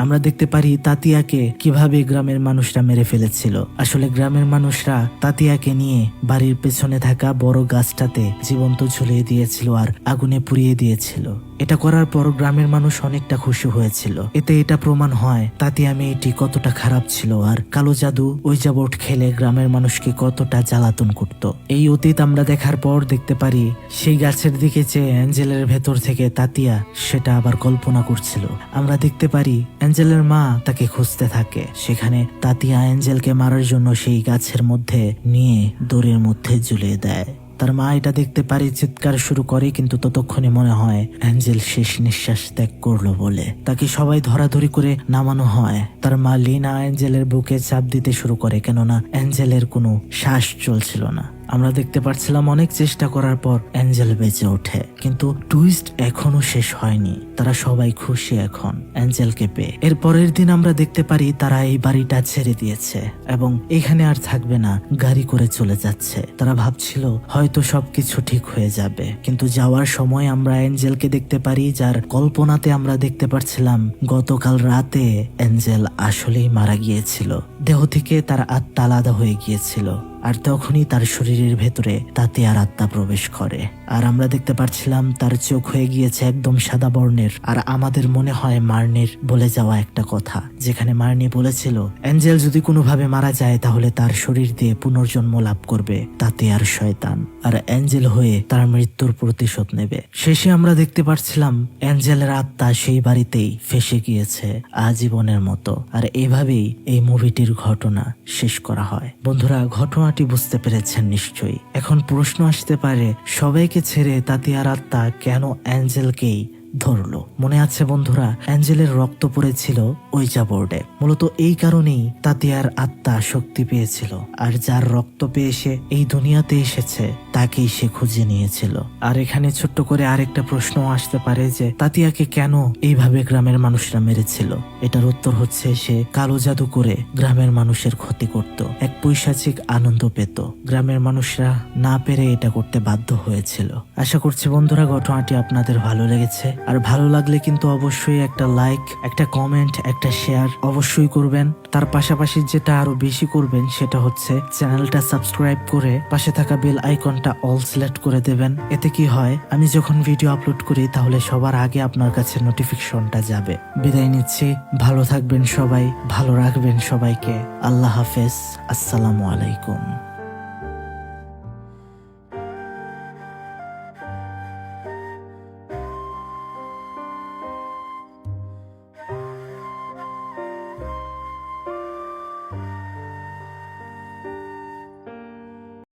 A: আমরা দেখতে পারি তাতিয়াকে কিভাবে গ্রামের মানুষরা মেরে ফেলেছিল। আসলে গ্রামের মানুষরা তাতিয়াকে নিয়ে বাড়ির পেছনে থাকা বড় গাছটাতে জীবন্ত ঝুলিয়ে দিয়েছিল আর আগুনে পুড়িয়ে দিয়েছিল। এটা করার পর গ্রামের মানুষ অনেকটা খুশি হয়েছিল। এতে এটা প্রমাণ হয় তাতিয়া মেয়েটি কতটা খারাপ ছিল আর কালো জাদু ওইজা বোর্ড খেলে গ্রামের মানুষকে কতটা জ্বালাতন করত। এই অতীত আমরা দেখার পর দেখতে পারি সেই গাছের দিকে চেয়ে অ্যাঞ্জেলের ভেতর থেকে তাতিয়া সেটা আবার কল্পনা করছিল। আমরা দেখতে পারি অ্যাঞ্জেলের মা তাকে খুঁজতে থাকে। সেখানে তাতিয়া অ্যাঞ্জেলকে মারার জন্য সেই গাছের মধ্যে নিয়ে দড়ির মধ্যে ঝুলিয়ে দেয়। তার মা এটা দেখতে পারে, চিৎকার শুরু করে, কিন্তু ততক্ষণে মনে হয় অ্যাঞ্জেল শেষ নিঃশ্বাস ত্যাগ করলো বলে তাকে সবাই ধরাধরি করে নামানো হয়। তার মা লিনা অ্যাঞ্জেলের বুকে চাপ দিতে শুরু করে, কেননা অ্যাঞ্জেলের কোনো শ্বাস চলছিল না। আমরা দেখতে পাচ্ছিলাম অনেক চেষ্টা করার পর অ্যাঞ্জেল বেঁচে ওঠে, কিন্তু টুইস্ট এখনো শেষ হয়নি। তারা সবাই খুশি এখন অ্যাঞ্জেলকে পেয়ে। এর পরের দিন আমরা দেখতে পারি তারা এই বাড়িটা ছেড়ে দিয়েছে এবং এখানে আর থাকবে না, গাড়ি করে চলে যাচ্ছে। তারা ভাবছিল হয়তো সবকিছু ঠিক হয়ে যাবে, কিন্তু যাওয়ার সময় আমরা অ্যাঞ্জেলকে দেখতে পারি, যার কল্পনাতে আমরা দেখতে পাচ্ছিলাম গতকাল রাতে অ্যাঞ্জেল আসলেই মারা গিয়েছিল। দেহ থেকে তার আত্মা আলাদা হয়ে গিয়েছিল, আর তখনই তার শরীরের ভেতরে তাতে আর আত্মা প্রবেশ করে। আর আমরা দেখতে পাচ্ছিলাম তার চোখ হয়ে গিয়েছে একদম সাদা বর্ণের। আর আমাদের মনে হয় মার্নির বলে যাওয়া একটা কথা, যেখানে মার্নি বলেছিল অ্যাঞ্জেল যদি কোনোভাবে মারা যায় তাহলে তার শরীর দিয়ে পুনর্জন্ম লাভ করবে তাতে আর শয়তান, আর অ্যাঞ্জেল হয়ে তার মৃত্যুর প্রতিশোধ নেবে। শেষে আমরা দেখতে পাচ্ছিলাম অ্যাঞ্জেলের আত্মা সেই বাড়িতেই ফেসে গিয়েছে আজীবনের মতো। আর এভাবেই এই মুভিটির ঘটনা শেষ করা হয়। বন্ধুরা, ঘটনাটি বুঝতে পেরেছেন নিশ্চয়ই। এখন প্রশ্ন আসতে পারে, সবাইকে ছেড়ে তাতিয়ার আত্মা কেন অ্যাঞ্জেলকেই ধরলো? মনে আছে বন্ধুরা, অ্যাঞ্জেলের রক্ত পড়েছিল ওইজা বোর্ডে। মূলত এই কারণেই তাতিয়ার আত্মা শক্তি পেয়েছিল, আর যার রক্ত পেয়ে সে এই দুনিয়াতে এসেছে তাকেই সে খুঁজে নিয়েছিল। আর এখানে ছোট্ট করে আরেকটা প্রশ্ন আসতে পারে যে তাতিয়াকে কেন এইভাবে গ্রামের মানুষরা মেরেছিল? এটার উত্তর হচ্ছে সে কালো জাদু করে গ্রামের মানুষের ক্ষতি করত, এক পৈশাচিক আনন্দ পেত। গ্রামের মানুষরা না পেরে এটা করতে বাধ্য হয়েছিল। আশা করছি বন্ধুরা ঘটনাটি আপনাদের ভালো লেগেছে। আর ভালো লাগলে কিন্তু অবশ্যই একটা লাইক, একটা কমেন্ট, একটা শেয়ার অবশ্যই করবেন। তার পাশাপাশি যেটা আরো বেশি করবেন সেটা হচ্ছে চ্যানেলটা সাবস্ক্রাইব করে পাশে থাকা বেল আইকনটা অল সিলেক্ট করে দেবেন। এতে কি হয়, আমি যখন ভিডিও আপলোড করি তাহলে সবার আগে আপনার কাছে নোটিফিকেশনটা যাবে। বিদায় নিচ্ছি, ভালো থাকবেন সবাই, ভালো রাখবেন সবাইকে। আল্লাহ হাফেজ, আসসালামু আলাইকুম।